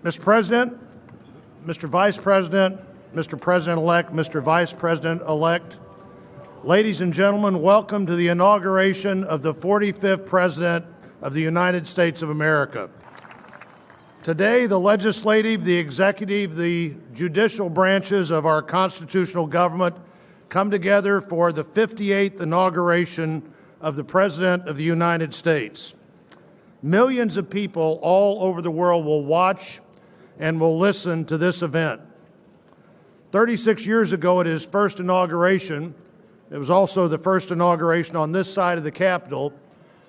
Mr. President, Mr. Vice President, Mr. President-elect, Mr. Vice President-elect, ladies and gentlemen, welcome to the inauguration of the 45th President of the United States of America. Today, the legislative, the executive, the judicial branches of our constitutional government come together for the 58th inauguration of the President of the United States. Millions of people all over the world will watch and will listen to this event. 36 years ago at his first inauguration, it was also the first inauguration on this side of the Capitol,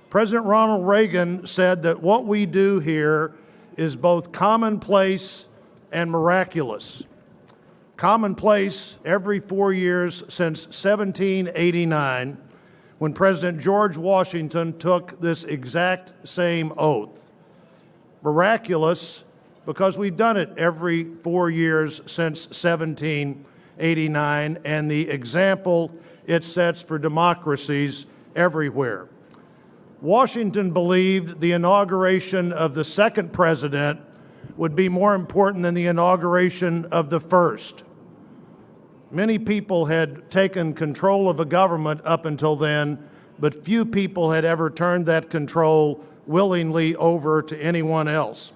President Ronald Reagan said that what we do here is both commonplace and miraculous. Commonplace every 4 years since 1789, when President George Washington took this exact same oath. Miraculous because we've done it every 4 years since 1789, and the example it sets for democracies everywhere. Washington believed the inauguration of the second president would be more important than the inauguration of the first. Many people had taken control of a government up until then, but few people had ever turned that control willingly over to anyone else.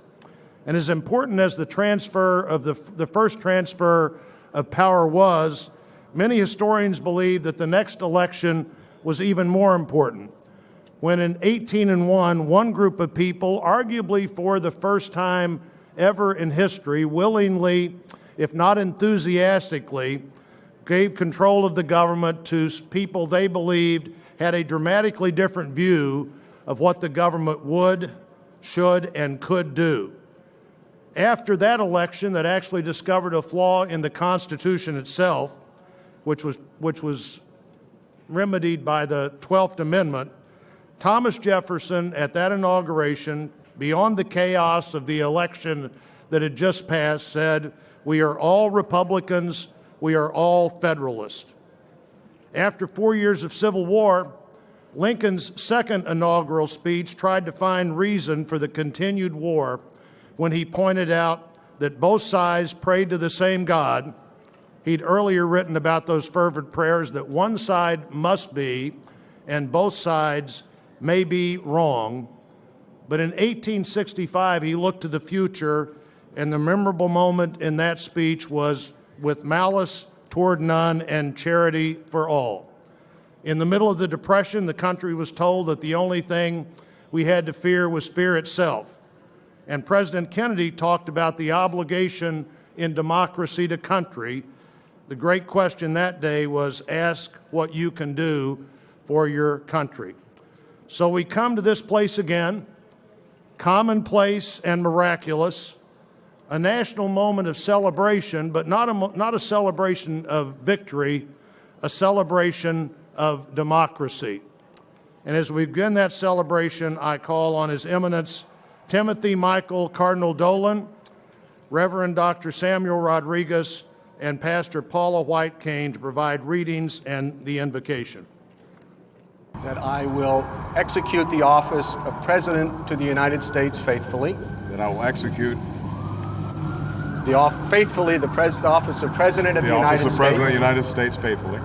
And as important as the transfer of the first transfer of power was, many historians believe that the next election was even more important. When in 1801, one group of people, arguably for the first time ever in history, willingly, if not enthusiastically, gave control of the government to people they believed had a dramatically different view of what the government would, should, and could do. After that election that actually discovered a flaw in the Constitution itself, which was remedied by the 12th Amendment, Thomas Jefferson, at that inauguration, beyond the chaos of the election that had just passed, said, "We are all Republicans, we are all Federalists." After 4 years of civil war, Lincoln's second inaugural speech tried to find reason for the continued war when he pointed out that both sides prayed to the same God. He'd earlier written about those fervent prayers that one side must be and both sides may be wrong. But in 1865, he looked to the future, and the memorable moment in that speech was "with malice toward none and charity for all." In the middle of the Depression, the country was told that the only thing we had to fear was fear itself. And President Kennedy talked about the obligation in democracy to country. The great question that day was, ask what you can do for your country. So we come to this place again, commonplace and miraculous, a national moment of celebration, but not a celebration of victory, a celebration of democracy. And as we begin that celebration, I call on His Eminence Timothy Michael Cardinal Dolan, Reverend Dr. Samuel Rodriguez, and Pastor Paula White Kane to provide readings and the invocation. That I will execute the office of President to the United States faithfully. That I will execute faithfully the office of President of the United States. The office of President of the United States faithfully.